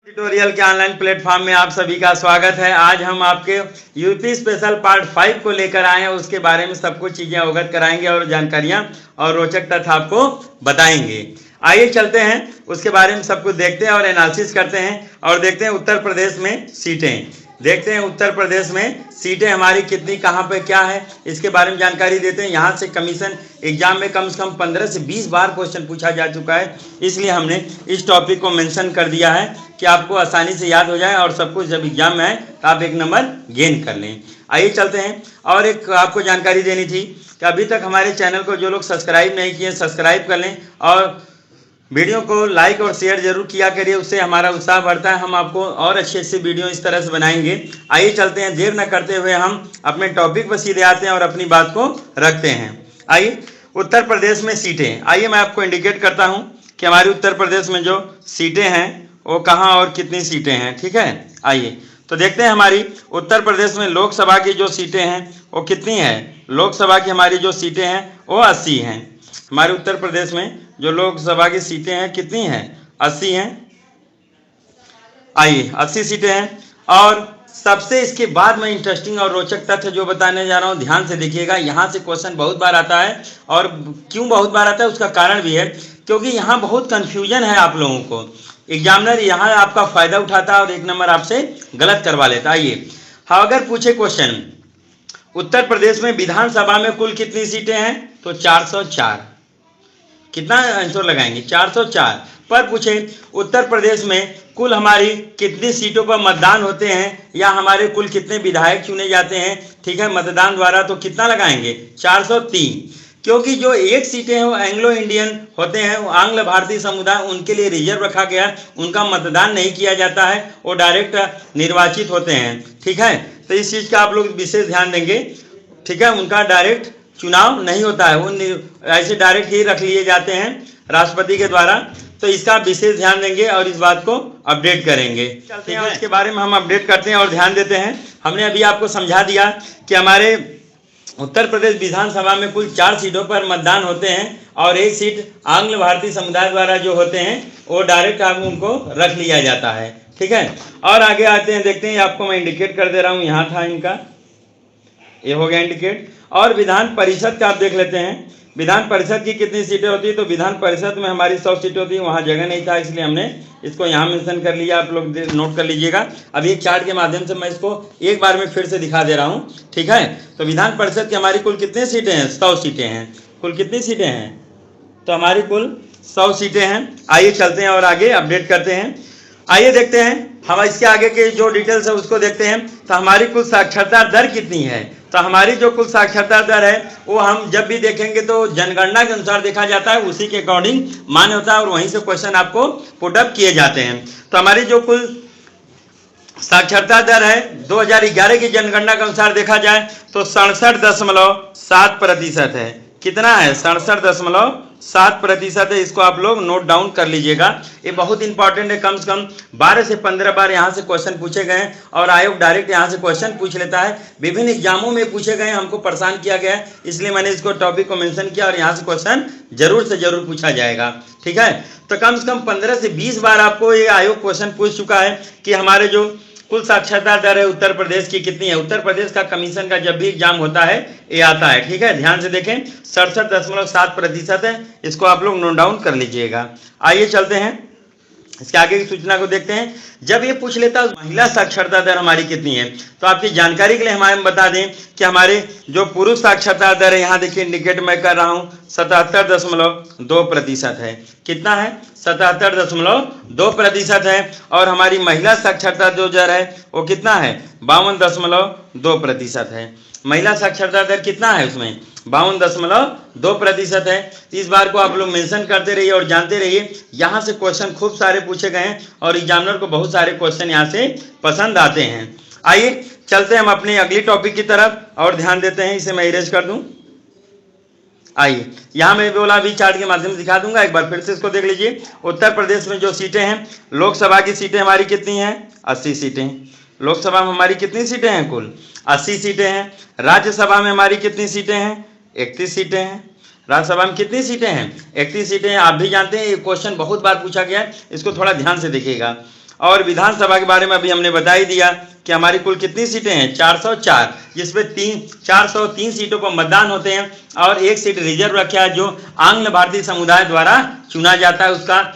Tutorial के online platform में आप सभी का स्वागत है। आज हम आपके यूपी स्पेशल पार्ट 5 को लेकर आए हैं। उसके बारे में सब कुछ चीज़ें अवगत कराएंगे और जानकारियां और रोचक तथ्य आपको बताएंगे। आइए चलते हैं, उसके बारे में सब कुछ देखते हैं और एनालिसिस करते हैं और देखते हैं उत्तर प्रदेश में सीटें। देखते हैं उत्तर प्रदेश में सीटें हमारी कितनी, कहाँ पे क्या है, इसके बारे में जानकारी देते हैं। यहाँ से कमीशन एग्जाम में कम से कम 15 से 20 बार क्वेश्चन पूछा जा चुका है, इसलिए हमने इस टॉपिक को मेंशन कर दिया है कि आपको आसानी से याद हो जाए और सब कुछ जब एग्जाम में आए तो आप एक नंबर गेन कर लें। आइए चलते हैं। और एक आपको जानकारी देनी थी कि अभी तक हमारे चैनल को जो लोग सब्सक्राइब नहीं किए सब्सक्राइब कर लें और वीडियो को लाइक और शेयर जरूर किया करिए, उससे हमारा उत्साह बढ़ता है। हम आपको और अच्छे अच्छे वीडियो इस तरह से बनाएंगे। आइए चलते हैं, देर न करते हुए हम अपने टॉपिक पर सीधे आते हैं और अपनी बात को रखते हैं। आइए उत्तर प्रदेश में सीटें, आइए मैं आपको इंडिकेट करता हूं कि हमारे उत्तर प्रदेश में जो सीटें हैं वो कहाँ और कितनी सीटें हैं। ठीक है, आइए तो देखते हैं हमारी उत्तर प्रदेश में लोकसभा की जो सीटें हैं वो कितनी हैं। लोकसभा की हमारी जो सीटें हैं वो 80 हैं। हमारे उत्तर प्रदेश में जो लोकसभा की सीटें हैं कितनी हैं, 80 हैं। आइए 80 सीटें हैं। और सबसे इसके बाद में इंटरेस्टिंग और रोचक तथ्य जो बताने जा रहा हूं, ध्यान से देखिएगा। यहाँ से क्वेश्चन बहुत बार आता है और क्यों बहुत बार आता है उसका कारण भी है, क्योंकि यहाँ बहुत कन्फ्यूजन है आप लोगों को। एग्जामिनर यहाँ आपका फायदा उठाता है और एक नंबर आपसे गलत करवा लेता है। आइए अगर पूछे क्वेश्चन उत्तर प्रदेश में विधानसभा में कुल कितनी सीटें हैं तो 404, कितना आंसर लगाएंगे 404। पर पूछे उत्तर प्रदेश में कुल हमारी कितनी सीटों पर मतदान होते हैं या हमारे कुल कितने विधायक चुने जाते हैं, ठीक है, मतदान द्वारा, तो कितना लगाएंगे 403। क्योंकि जो एक सीटें हैं वो एंग्लो इंडियन होते हैं, वो आंग्ल भारतीय समुदाय, उनके लिए रिजर्व रखा गया, उनका मतदान नहीं किया जाता है, वो डायरेक्ट निर्वाचित होते हैं। ठीक है, तो इस चीज़ का आप लोग विशेष ध्यान देंगे। ठीक है, उनका डायरेक्ट चुनाव नहीं होता है, वो ऐसे डायरेक्ट ही रख लिए जाते हैं राष्ट्रपति के द्वारा, तो इसका विशेष ध्यान देंगे और इस बात को अपडेट करेंगे। चलते हैं इसके बारे में हम अपडेट करते हैं और ध्यान देते हैं। हमने अभी आपको समझा दिया कि हमारे उत्तर प्रदेश विधानसभा में कुल 4 सीटों पर मतदान होते हैं और एक सीट आंग्ल भारतीय समुदाय द्वारा जो होते हैं वो डायरेक्ट उनको रख लिया जाता है। ठीक है, और आगे आते हैं, देखते हैं, आपको मैं इंडिकेट कर दे रहा हूँ, यहाँ था इनका, ये हो गया इंडिकेट। और विधान परिषद का आप देख लेते हैं, विधान परिषद की कितनी सीटें होती है तो विधान परिषद में हमारी 100 सीटें होती है। वहाँ जगह नहीं था इसलिए हमने इसको यहाँ मेंशन कर लिया, आप लोग नोट कर लीजिएगा। अभी एक चार्ट के माध्यम से मैं इसको एक बार में फिर से दिखा दे रहा हूँ। ठीक है, तो विधान परिषद की हमारी कुल कितनी सीटें हैं, 100 सीटें हैं। कुल कितनी सीटें हैं तो हमारी कुल 100 सीटें हैं। आइए चलते हैं और आगे अपडेट करते हैं। आइए देखते हैं हम इसके आगे के जो डिटेल्स है उसको देखते हैं। तो हमारी कुल साक्षरता दर कितनी है, तो हमारी जो कुल साक्षरता दर है वो हम जब भी देखेंगे तो जनगणना के अनुसार देखा जाता है, उसी के अकॉर्डिंग मान होता है और वहीं से क्वेश्चन आपको पुटअप किए जाते हैं। तो हमारी जो कुल साक्षरता दर है 2011 की जनगणना के अनुसार देखा जाए तो 67.7% है। कितना है, 67.7% है। इसको आप लोग नोट डाउन कर लीजिएगा, ये बहुत इंपॉर्टेंट है। कम से कम 12 से 15 बार यहाँ से क्वेश्चन पूछे गए और आयोग डायरेक्ट यहाँ से क्वेश्चन पूछ लेता है। विभिन्न एग्जामों में पूछे गए, हमको परेशान किया गया है, इसलिए मैंने इसको टॉपिक को मेंशन किया और यहाँ से क्वेश्चन जरूर से जरूर पूछा जाएगा। ठीक है, तो कम से कम 15 से 20 बार आपको ये आयोग क्वेश्चन पूछ चुका है कि हमारे जो कुल साक्षरता दर है उत्तर प्रदेश की कितनी है। उत्तर प्रदेश का कमीशन का जब भी एग्जाम होता है ये आता है। ठीक है, ध्यान से देखें, 67.7% है। इसको आप लोग नोट डाउन कर लीजिएगा। आइए चलते हैं इसके आगे की सूचना को देखते हैं। जब ये पूछ लेता है महिला साक्षरता दर हमारी कितनी है, तो आपकी जानकारी के लिए हम बता दें कि हमारे जो पुरुष साक्षरता दर है, यहाँ देखिए इंडिकेट मैं कर रहा हूँ, 77.2% है। कितना है, 77.2% है। और हमारी महिला साक्षरता जो दर है वो कितना है, 52.2% है। महिला साक्षरता दर कितना है उसमें, 52.2% है। इस बार को आप लोग मेंशन करते रहिए और जानते रहिए, यहाँ से क्वेश्चन खूब सारे पूछे गए हैं और एग्जामिनर को बहुत सारे क्वेश्चन यहाँ से पसंद आते हैं। आइए चलते हैं हम अपने अगली टॉपिक की तरफ और ध्यान देते हैं। इसे मैं इरेज कर दूं। आइए यहाँ मैं बोला अभी चार्ट के माध्यम से दिखा दूंगा, एक बार फिर से इसको देख लीजिए। उत्तर प्रदेश में जो सीटें हैं, लोकसभा की सीटें हमारी कितनी हैं, 80 सीटें। लोकसभा में हमारी कितनी सीटें हैं, कुल 80 सीटें हैं। राज्यसभा में हमारी कितनी सीटें हैं, 31 सीटें हैं। राज्यसभा में कितनी सीटें हैं, 31 सीटें हैं। आप भी जानते हैं ये क्वेश्चन बहुत बार पूछा गया है, इसको थोड़ा ध्यान से देखिएगा। और विधानसभा के बारे में अभी हमने बता ही दिया कि हमारी कुल कितनी सीटें हैं, 404, जिसमें 403 सीटों पर मतदान होते हैं और एक सीट रिजर्व रखा है जो आंग्ल भारतीय समुदाय द्वारा चुना जाता है, उसका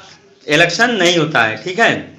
इलेक्शन नहीं होता है। ठीक है,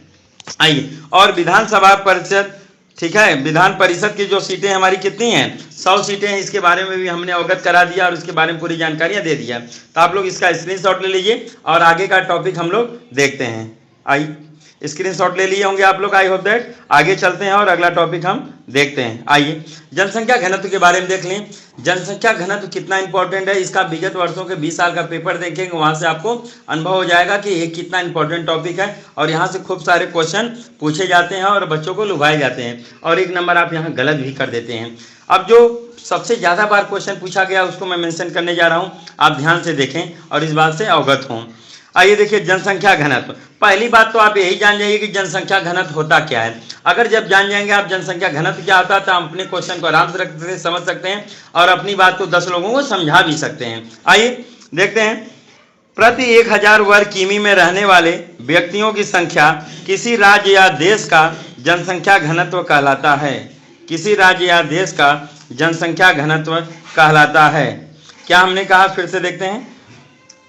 आइए, और विधानसभा परिषद, ठीक है, विधान परिषद की जो सीटें हमारी कितनी हैं, 100 सीटें हैं। इसके बारे में भी हमने अवगत करा दिया और उसके बारे में पूरी जानकारियां दे दिया। तो आप लोग इसका स्क्रीनशॉट ले लीजिए और आगे का टॉपिक हम लोग देखते हैं। आइए, स्क्रीनशॉट ले लिए होंगे आप लोग, आई होप दैट। आगे चलते हैं और अगला टॉपिक हम देखते हैं। आइए, जनसंख्या घनत्व के बारे में देख लें। जनसंख्या घनत्व कितना इंपॉर्टेंट है, इसका विगत वर्षों के 20 साल का पेपर देखेंगे, वहां से आपको अनुभव हो जाएगा कि ये कितना इंपॉर्टेंट टॉपिक है और यहाँ से खूब सारे क्वेश्चन पूछे जाते हैं और बच्चों को लुभाए जाते हैं और एक नंबर आप यहाँ गलत भी कर देते हैं। अब जो सबसे ज़्यादा बार क्वेश्चन पूछा गया उसको मैं मेंशन करने जा रहा हूँ, आप ध्यान से देखें और इस बात से अवगत हों। आइए देखिए, जनसंख्या घनत्व। पहली बात तो आप यही जान जाइए कि जनसंख्या घनत्व होता क्या है। अगर जब जान जाएंगे आप जनसंख्या घनत्व क्या होता है तो हम अपने क्वेश्चन को आराम से समझ सकते हैं और अपनी बात को 10 लोगों को समझा भी सकते हैं। आइए देखते हैं, प्रति 1000 वर्ग किमी में रहने वाले व्यक्तियों की संख्या किसी राज्य या देश का जनसंख्या घनत्व कहलाता है। किसी राज्य या देश का जनसंख्या घनत्व कहलाता है। क्या हमने कहा, फिर से देखते हैं,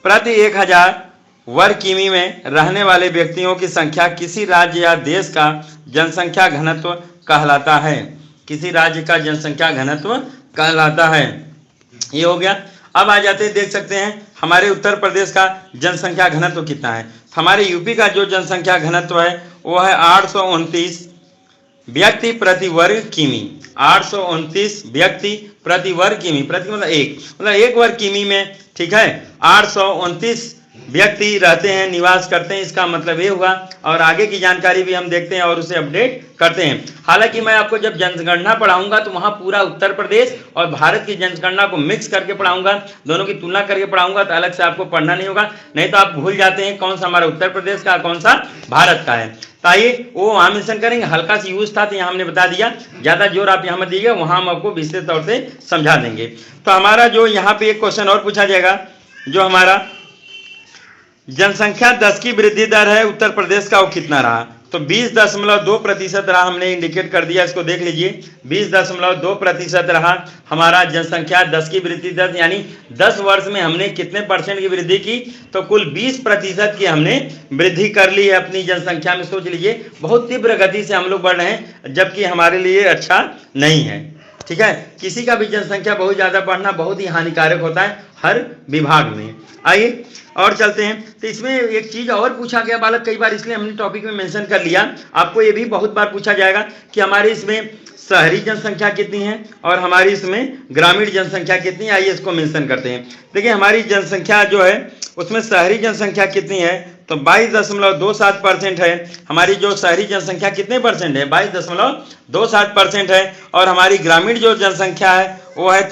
प्रति 1000 वर्ग किमी में रहने वाले व्यक्तियों की संख्या किसी राज्य या देश का जनसंख्या घनत्व कहलाता है। किसी राज्य का जनसंख्या घनत्व कहलाता है। ये हो गया। अब आ जाते हैं, देख सकते हैं हमारे उत्तर प्रदेश का जनसंख्या घनत्व कितना है। हमारे यूपी का जो जनसंख्या घनत्व है वो है 829 व्यक्ति प्रति वर्ग किमी। 829 व्यक्ति प्रति वर्ग किमी, प्रति मतलब एक वर्ग किमी में, ठीक है, 829 व्यक्ति रहते हैं, निवास करते हैं। इसका मतलब ये हुआ, और आगे की जानकारी भी हम देखते हैं और उसे अपडेट करते हैं। हालांकि मैं आपको जब जनगणना पढ़ाऊंगा तो वहां पूरा उत्तर प्रदेश और भारत की जनगणना को मिक्स करके पढ़ाऊंगा, दोनों की तुलना करके पढ़ाऊंगा, तो अलग से आपको पढ़ना नहीं होगा, नहीं तो आप भूल जाते हैं कौन सा हमारा उत्तर प्रदेश का कौन सा भारत का है। तो आइए वो वहां मेंशन करेंगे, हल्का सा यूज था तो यहाँ हमने बता दिया, ज्यादा जोर आप यहाँ मत दीजिएगा, वहां हम आपको विशेष तौर से समझा देंगे। तो हमारा जो यहाँ पे एक क्वेश्चन और पूछा जाएगा, जो हमारा जनसंख्या 10 की वृद्धि दर है उत्तर प्रदेश का, वो कितना रहा, तो 20.2% रहा। हमने इंडिकेट कर दिया, इसको देख लीजिए, 20.2% रहा हमारा जनसंख्या 10 की वृद्धि दर, यानी 10 वर्ष में हमने कितने परसेंट की वृद्धि की, तो कुल 20% की हमने वृद्धि कर ली है अपनी जनसंख्या में। सोच लीजिए, बहुत तीव्र गति से हम लोग बढ़ रहे हैं, जबकि हमारे लिए अच्छा नहीं है। ठीक है, किसी का भी जनसंख्या बहुत ज़्यादा बढ़ना बहुत ही हानिकारक होता है हर विभाग में। आइए और चलते हैं। तो इसमें एक चीज और पूछा गया बालक कई बार, इसलिए हमने टॉपिक में मेंशन कर लिया। आपको ये भी बहुत बार पूछा जाएगा कि हमारे इसमें शहरी जनसंख्या कितनी है और हमारी इसमें ग्रामीण जनसंख्या कितनी है। आइए इसको मेंशन करते हैं। देखिए हमारी जनसंख्या जो है उसमें शहरी जनसंख्या कितनी है, तो 22.27% है। हमारी जो शहरी जनसंख्या कितने परसेंट है, 22.27% है। और हमारी ग्रामीण जो जनसंख्या है वो है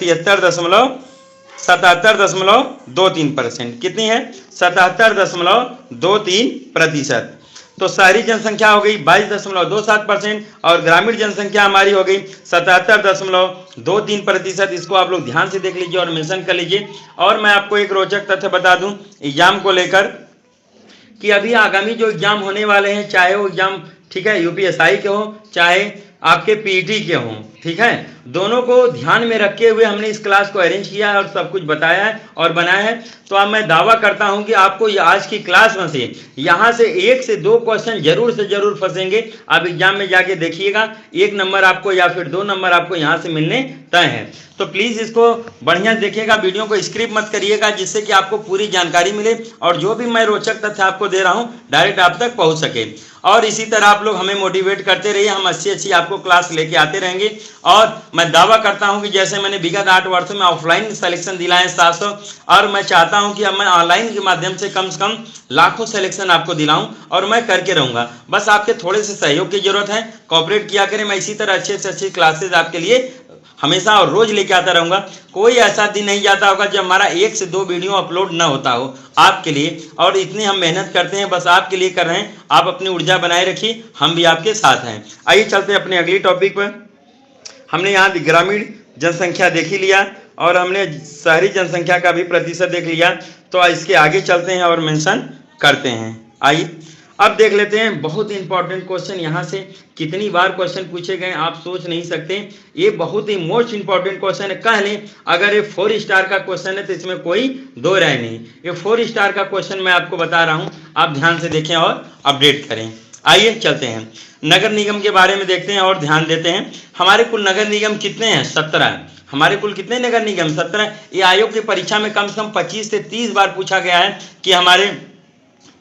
77.23%। कितनी है, 77.23%। तो शहरी जनसंख्या हो गई 22.27% और ग्रामीण जनसंख्या हमारी हो गई 77.23%। इसको आप लोग ध्यान से देख लीजिए और मेंशन कर लीजिए। और मैं आपको एक रोचक तथ्य बता दूं एग्जाम को लेकर, कि अभी आगामी जो एग्जाम होने वाले हैं, चाहे वो एग्जाम, ठीक है, यूपीएसआई के हो चाहे आपके पीटी के हों, ठीक है, दोनों को ध्यान में रखते हुए हमने इस क्लास को अरेंज किया है और सब कुछ बताया है और बनाया है। तो अब मैं दावा करता हूं कि आपको आज की क्लास में से यहां से 1 से 2 क्वेश्चन जरूर से जरूर फंसेंगे। आप एग्जाम में जाके देखिएगा, 1 नंबर आपको या फिर 2 नंबर आपको यहां से मिलने तय है। तो प्लीज इसको बढ़िया देखिएगा, वीडियो को स्किप मत करिएगा, जिससे कि आपको पूरी जानकारी मिले और जो भी मैं रोचक तथ्य आपको दे रहा हूं डायरेक्ट आप तक पहुंच सके। और इसी तरह आप लोग हमें मोटिवेट करते रहिए, हम अच्छी आपको क्लास लेके आते रहेंगे। और मैं दावा करता हूं कि जैसे मैंने विगत 8 वर्षों में ऑफलाइन सिलेक्शन दिलाए 700, और मैं चाहता हूं कि अब मैं ऑनलाइन के माध्यम से कम लाखों सिलेक्शन आपको दिलाऊं और मैं करके रहूंगा। बस आपके थोड़े से सहयोग की जरूरत है, कोऑपरेट किया करें। मैं इसी तरह अच्छे से अच्छी क्लासेज आपके लिए हमेशा और रोज लेके आता रहूंगा। कोई ऐसा दिन नहीं जाता होगा जब हमारा 1 से 2 वीडियो अपलोड ना होता हो आपके लिए। और इतनी हम मेहनत करते हैं, बस आपके लिए कर रहे हैं। आप अपनी ऊर्जा बनाए रखिए, हम भी आपके साथ हैं। आइए चलते हैं अपने अगली टॉपिक पर। हमने यहाँ ग्रामीण जनसंख्या देख ही लिया और हमने शहरी जनसंख्या का भी प्रतिशत देख लिया। तो इसके आगे चलते हैं और मेंशन करते हैं। आइए अब देख लेते हैं बहुत इंपॉर्टेंट क्वेश्चन। यहाँ से कितनी बार क्वेश्चन पूछे गए आप सोच नहीं सकते। ये बहुत ही मोस्ट इंपॉर्टेंट क्वेश्चन है। कह लें अगर ये 4 स्टार का क्वेश्चन है तो इसमें कोई दो राय नहीं। ये 4 स्टार का क्वेश्चन मैं आपको बता रहा हूँ, आप ध्यान से देखें और अपडेट करें। आइए चलते हैं नगर निगम के बारे में देखते हैं और ध्यान देते हैं। हमारे कुल नगर निगम कितने हैं? 17। हमारे कुल कितने नगर निगम? 17। ये आयोग की परीक्षा में कम से कम 25 से 30 बार पूछा गया है कि हमारे,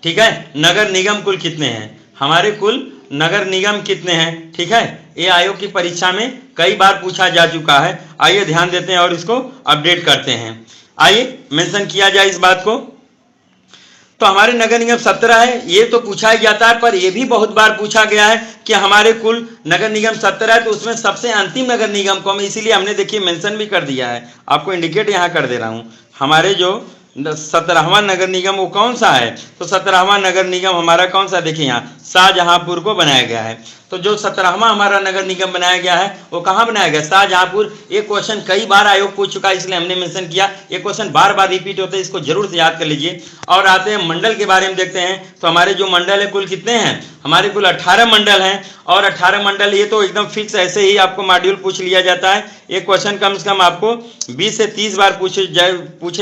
ठीक है, नगर निगम कुल कितने हैं, हमारे कुल नगर निगम कितने हैं। ठीक है, ये आयोग की परीक्षा में कई बार पूछा जा चुका है। आइए ध्यान देते हैं और इसको अपडेट करते हैं। आइए मेंशन किया जाए इस बात को। तो हमारे नगर निगम 17 है, ये तो पूछा ही जाता है, पर ये भी बहुत बार पूछा गया है कि हमारे कुल नगर निगम 17 है तो उसमें सबसे अंतिम नगर निगम कौन है, इसीलिए हमने देखिए मेंशन भी कर दिया है। आपको इंडिकेट यहाँ कर दे रहा हूँ। हमारे जो 17वां नगर निगम वो कौन सा है? तो 17वां नगर निगम हमारा कौन सा? देखिए यहाँ शाहजहांपुर को बनाया गया है। तो जो 17वां हमारा नगर निगम बनाया गया है वो कहाँ बनाया गया? शाहजहांपुर। ये क्वेश्चन कई बार आयोग पूछ चुका है इसलिए हमने मेंशन किया। ये क्वेश्चन बार बार रिपीट होते हैं, इसको जरूर से याद कर लीजिए। और आते हैं मंडल के बारे में देखते हैं। तो हमारे जो मंडल है कुल कितने हैं? हमारे कुल 18 मंडल हैं। और 18 मंडल ये तो एकदम फिक्स ऐसे ही आपको मॉड्यूल पूछ लिया जाता है। ये क्वेश्चन कम से कम आपको 20 से 30 बार पूछे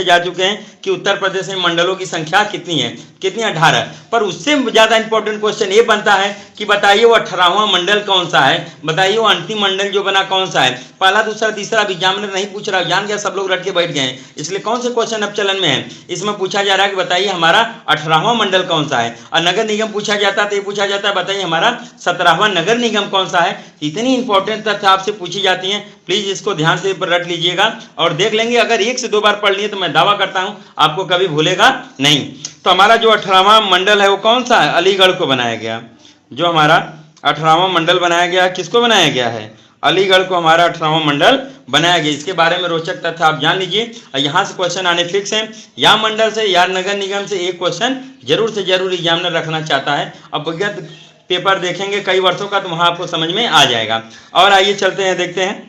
जा चुके हैं कि उत्तर प्रदेश में मंडलों की संख्या कितनी है? कितनी? 18। पर उससे ज़्यादा इंपॉर्टेंट क्वेश्चन ये बनता है कि बताइए वो 18वां मंडल कौन सा है, बताइए वो अंतिम मंडल जो बना कौन सा है। पहला दूसरा तीसरा अब एग्जामिनर नहीं पूछ रहा, जान गया सब लोग रट के बैठ गए हैं, इसलिए कौन से क्वेश्चन अब चलन में है? इसमें पूछा जा रहा है कि बताइए हमारा 18वां मंडल कौन सा है। और नगर निगम पूछा जाता है तो ये पूछा जाता है बताइए हमारा 17वां नगर निगम कौन सा है। इतनी इंपॉर्टेंट तथ्य आपसे पूछी जाती हैं, प्लीज इसको ध्यान से रट लीजिएगा और देख लेंगे। अगर 1 से 2 बार पढ़ लिए तो मैं दावा करता हूं आपको कभी भूलेगा नहीं। तो हमारा जो 18वां मंडल है वो कौन सा है? अलीगढ़ को बनाया गया। जो हमारा 18वां मंडल बनाया गया, किसको बनाया गया है? अलीगढ़ को हमारा 18वां मंडल बनाया गया। इसके बारे में रोचक तथ्य आप जान लीजिए। यहाँ से क्वेश्चन आने फिक्स है, या मंडल से या नगर निगम से एक क्वेश्चन जरूर से जरूर एग्जामिनर रखना चाहता है। अब विगत पेपर देखेंगे कई वर्षों का तो वहाँ आपको समझ में आ जाएगा। और आइए चलते हैं, देखते हैं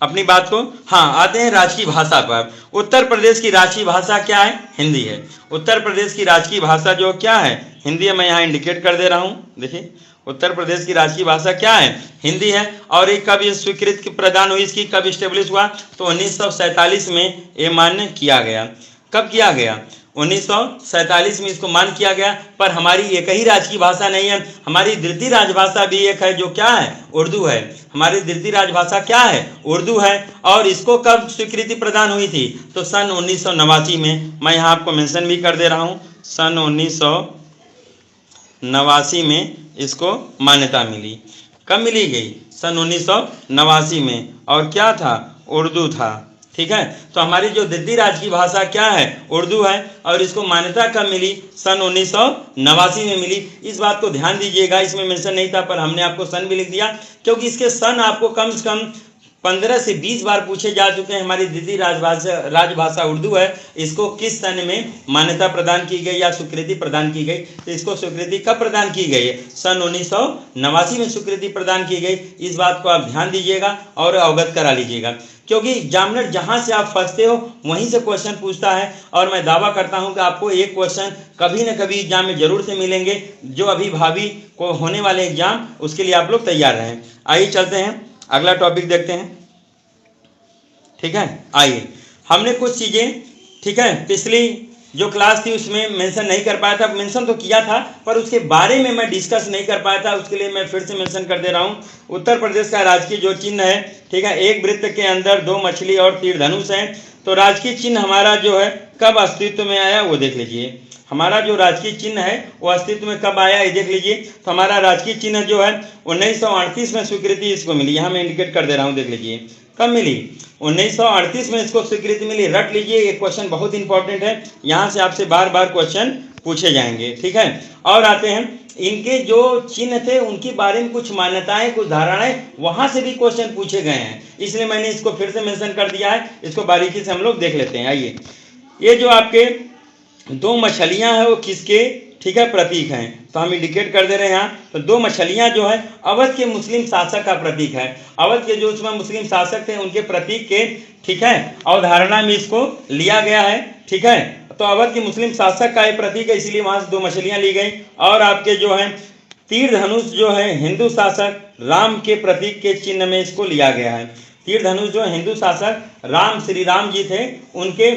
अपनी बात को। हाँ, आते हैं राजकीय भाषा पर। उत्तर प्रदेश की राजकीय भाषा क्या है? हिंदी है। उत्तर प्रदेश की राजकीय भाषा जो क्या है? हिंदी है। मैं यहाँ इंडिकेट कर दे रहा हूँ। देखिए उत्तर प्रदेश की राजकीय भाषा क्या है? हिंदी है। और ये कब ये स्वीकृति प्रदान हुई, इसकी कब स्टेब्लिश हुआ? तो 1947 में ये मान्य किया गया। कब किया गया? 1947 में इसको मान किया गया। पर हमारी एक ही राजकीय भाषा नहीं है, हमारी द्वितीय राजभाषा भी एक है जो क्या है? उर्दू है। हमारी द्वितीय राजभाषा क्या है? उर्दू है। और इसको कब स्वीकृति प्रदान हुई थी? तो सन 1989 में। मैं यहाँ आपको मेंशन भी कर दे रहा हूँ, सन 1989 में इसको मान्यता मिली। कब मिली गई? सन 1989 में। और क्या था? उर्दू था। ठीक है, तो हमारी जो द्वितीय राजकीय भाषा क्या है? उर्दू है। और इसको मान्यता कब मिली? सन 1989 में मिली। इस बात को ध्यान दीजिएगा, इसमें मेंशन नहीं था पर हमने आपको सन भी लिख दिया क्योंकि इसके सन आपको कम से कम 15 से 20 बार पूछे जा चुके हैं। हमारी द्वितीय राजभाषा उर्दू है, इसको किस सन में मान्यता प्रदान की गई या स्वीकृति प्रदान की गई? तो इसको स्वीकृति कब प्रदान की गई है? सन 1989 में स्वीकृति प्रदान की गई। इस बात को आप ध्यान दीजिएगा और अवगत करा लीजिएगा क्योंकि एग्जामिनर जहां से आप फंसते हो वहीं से क्वेश्चन पूछता है। और मैं दावा करता हूं कि आपको एक क्वेश्चन कभी न कभी एग्जाम में जरूर से मिलेंगे। जो अभी भावी को होने वाले एग्जाम उसके लिए आप लोग तैयार रहें। आइए चलते हैं, अगला टॉपिक देखते हैं। ठीक है, आइए हमने कुछ चीज़ें, ठीक है, पिछली जो क्लास थी उसमें मेंशन नहीं कर पाया था। मेंशन तो किया था पर उसके बारे में मैं डिस्कस नहीं कर पाया था, उसके लिए मैं फिर से मेंशन कर दे रहा हूँ। उत्तर प्रदेश का राजकीय जो चिन्ह है, ठीक है, एक वृत्त के अंदर 2 मछली और तीर धनुष है। तो राजकीय चिन्ह हमारा जो है कब अस्तित्व में आया वो देख लीजिए। हमारा जो राजकीय चिन्ह है वो अस्तित्व में कब आया ये देख लीजिए। तो हमारा राजकीय चिन्ह जो है 1938 में स्वीकृति इसको मिली। यहाँ मैं इंडिकेट कर दे रहा हूँ, देख लीजिए कब मिली? 1938 में इसको स्वीकृति मिली। रट लीजिए, ये क्वेश्चन बहुत इंपॉर्टेंट है, यहाँ से आपसे बार बार क्वेश्चन पूछे जाएंगे। ठीक है, और आते हैं इनके जो चिन्ह थे उनके बारे में कुछ मान्यताएं, कुछ धारणाएं वहां से भी क्वेश्चन पूछे गए हैं, इसलिए मैंने इसको फिर से मेंशन कर दिया है। इसको बारीकी से हम लोग देख लेते हैं। आइए, ये जो आपके 2 मछलियां हैं वो किसके, ठीक है, प्रतीक हैं? तो हम इंडिकेट कर दे रहे हैं यहाँ। तो 2 मछलियां जो है अवध के मुस्लिम शासक का प्रतीक है। अवध के जो उसमें मुस्लिम शासक थे उनके प्रतीक के, ठीक है, अवधारणा में इसको लिया गया है। ठीक है, तो अवध के मुस्लिम शासक का ये प्रतीक है, इसीलिए वहां से 2 मछलियां ली गई। और आपके जो है तीर धनुष जो है हिंदू शासक राम के प्रतीक के चिन्ह में इसको लिया गया है। तीर धनुष जो हिंदू शासक राम श्री राम जी थे, उनके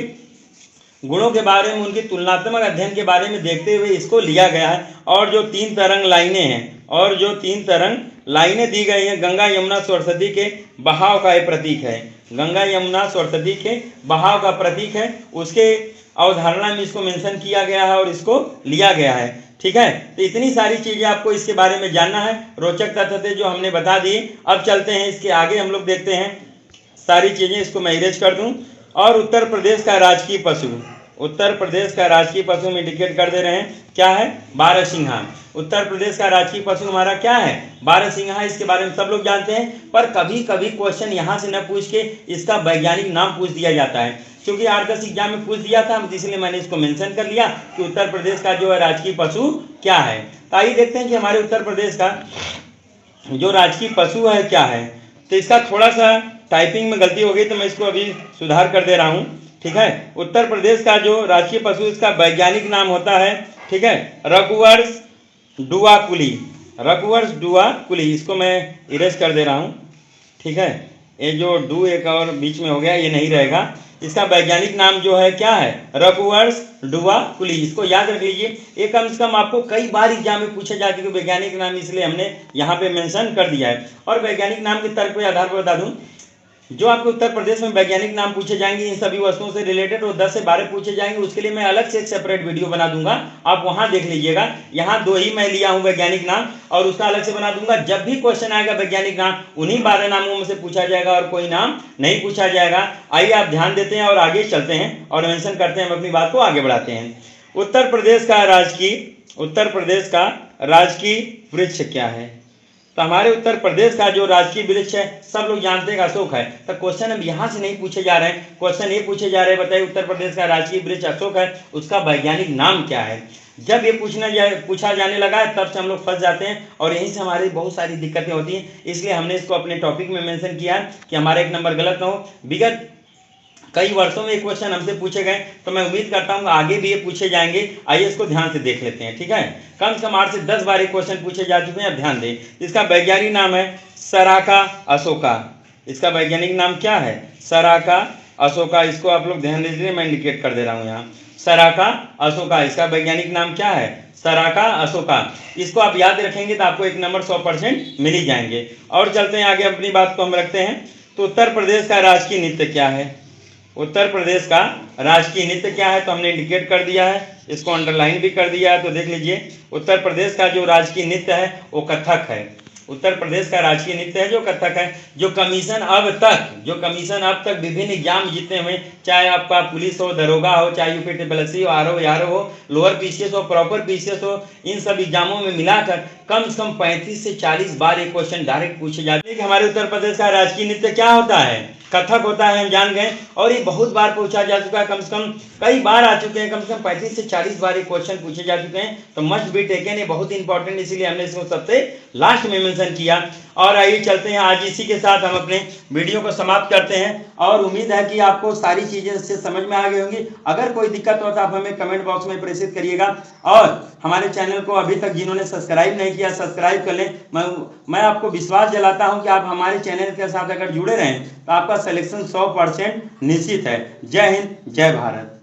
गुणों के बारे में, उनकी तुलनात्मक अध्ययन के बारे में देखते हुए इसको लिया गया है। और जो 3 तरंग लाइनें हैं, और जो 3 तरंग लाइनें दी गई हैं, गंगा यमुना सरस्वती के बहाव का ये प्रतीक है। गंगा यमुना सरस्वती के बहाव का प्रतीक है, उसके अवधारणा में इसको मेंशन किया गया है और इसको लिया गया है। ठीक है, तो इतनी सारी चीजें आपको इसके बारे में जानना है, रोचक तथ्य थे जो हमने बता दिए। अब चलते हैं इसके आगे, हम लोग देखते हैं सारी चीजें। इसको मैं इरेज कर दूं। और उत्तर प्रदेश का राजकीय पशु, उत्तर प्रदेश का राजकीय पशु में इंडिकेट कर दे रहे हैं, क्या है? बारहसिंघा। उत्तर प्रदेश का राजकीय पशु हमारा क्या है? बारहसिंघा। इसके बारे में सब लोग जानते हैं, पर कभी कभी क्वेश्चन यहाँ से न पूछ के इसका वैज्ञानिक नाम पूछ दिया जाता है, क्योंकि 8-10 एग्जाम में पूछ दिया था, इसलिए मैंने इसको मेंशन कर लिया कि उत्तर प्रदेश का जो है राजकीय पशु क्या है। तो आइए देखते हैं कि हमारे उत्तर प्रदेश का जो राजकीय पशु है क्या है। तो इसका थोड़ा सा टाइपिंग में गलती हो गई, तो मैं इसको अभी सुधार कर दे रहा हूँ। ठीक है, उत्तर प्रदेश का जो राजकीय पशु, इसका वैज्ञानिक नाम होता है, ठीक है, रघुवंश डुआकुली। रघुवंश डुआकुली, इसको मैं इरेज कर दे रहा हूँ। ठीक है, ये जो डू एक और बीच में हो गया, ये नहीं रहेगा। इसका वैज्ञानिक नाम जो है क्या है? रघुवंश डुआकुली। इसको याद रख लीजिए, ये कम से कम आपको कई बार एग्जाम में पूछे जाते हैं वैज्ञानिक नाम, इसलिए हमने यहाँ पे मेंशन कर दिया है। और वैज्ञानिक नाम के तर्क के आधार पर बता दूं, जो आपके उत्तर प्रदेश में वैज्ञानिक नाम पूछे जाएंगे इन सभी वस्तुओं से रिलेटेड, वो 10 से 12 पूछे जाएंगे। उसके लिए मैं अलग से एक सेपरेट वीडियो बना दूंगा, आप वहां देख लीजिएगा। यहाँ 2 ही मैं लिया हूँ वैज्ञानिक नाम, और उसका अलग से बना दूंगा। जब भी क्वेश्चन आएगा वैज्ञानिक नाम, उन्हीं 12 नामों में से पूछा जाएगा और कोई नाम नहीं पूछा जाएगा। आइए आप ध्यान देते हैं और आगे चलते हैं और मेंशन करते हैं, हम अपनी बात को आगे बढ़ाते हैं। उत्तर प्रदेश का राजकीय वृक्ष क्या है? तो हमारे उत्तर प्रदेश का जो राजकीय वृक्ष है, सब लोग जानते हैं, अशोक है। तो क्वेश्चन अब यहाँ से नहीं पूछे जा रहे हैं, क्वेश्चन ये पूछे जा रहे हैं, बताइए उत्तर प्रदेश का राजकीय वृक्ष अशोक है, उसका वैज्ञानिक नाम क्या है? जब ये पूछा जाने लगा है, तब से हम लोग फंस जाते हैं और यहीं से हमारी बहुत सारी दिक्कतें होती हैं। इसलिए हमने इसको अपने टॉपिक में मेंशन किया है कि हमारा 1 नंबर गलत ना हो। विगत कई वर्षों में ये क्वेश्चन हमसे पूछे गए, तो मैं उम्मीद करता हूँ आगे भी ये पूछे जाएंगे। आइए इसको ध्यान से देख लेते हैं। ठीक है, कम से कम 8 से 10 बार ये क्वेश्चन पूछे जा चुके हैं, अब ध्यान दें। इसका वैज्ञानिक नाम है सराका अशोका। इसका वैज्ञानिक नाम क्या है? सराका अशोका। इसको आप लोग ध्यान दीजिए, मैं इंडिकेट कर दे रहा हूँ यहाँ, सराका अशोका। इसका वैज्ञानिक नाम क्या है? सराका अशोका। इसको आप याद रखेंगे तो आपको 1 नंबर 100% मिल ही जाएंगे। और चलते हैं आगे, अपनी बात को हम रखते हैं। तो उत्तर प्रदेश का राजकीय नृत्य क्या है? उत्तर प्रदेश का राजकीय नृत्य क्या है? तो हमने इंडिकेट कर दिया है, इसको अंडरलाइन भी कर दिया है। तो देख लीजिए, उत्तर प्रदेश का जो राजकीय नृत्य है वो कथक है। उत्तर प्रदेश का राजकीय नृत्य है जो कथक है। जो कमीशन अब तक विभिन्न एग्जाम जीते हुए, चाहे आपका पुलिस हो, दरोगा हो, चाहे यूपीटीपीएससी हो, आरओ हो, लोअर पीसीएस हो, प्रॉपर पीसीएस हो, इन सब एग्जामों में मिलाकर कम से कम 35 से 40 बार ये क्वेश्चन डायरेक्ट पूछे जाते हैं कि हमारे उत्तर प्रदेश का राजकीय नृत्य क्या होता है? कथक होता है, हम जान गए। और ये बहुत बार पूछा जा चुका है, कम से कम कई बार आ चुके हैं, कम से कम 35 से 40 बार ये क्वेश्चन पूछे जा चुके हैं। तो मस्ट बी टेकन, ये बहुत इंपॉर्टेंट, इसीलिए हमने इसको सबसे लास्ट में मेंशन किया। और आइए चलते हैं, आज इसी के साथ हम अपने वीडियो को समाप्त करते हैं। और उम्मीद है कि आपको सारी चीजें इससे समझ में आ गई होंगी। अगर कोई दिक्कत हो तो आप हमें कमेंट बॉक्स में प्रेषित करिएगा। और हमारे चैनल को अभी तक जिन्होंने सब्सक्राइब नहीं किया, सब्सक्राइब कर लें। मैं आपको विश्वास दिलाता हूं कि आप हमारे चैनल के साथ अगर जुड़े रहें तो आपका सिलेक्शन 100% निश्चित है। जय हिंद, जय भारत।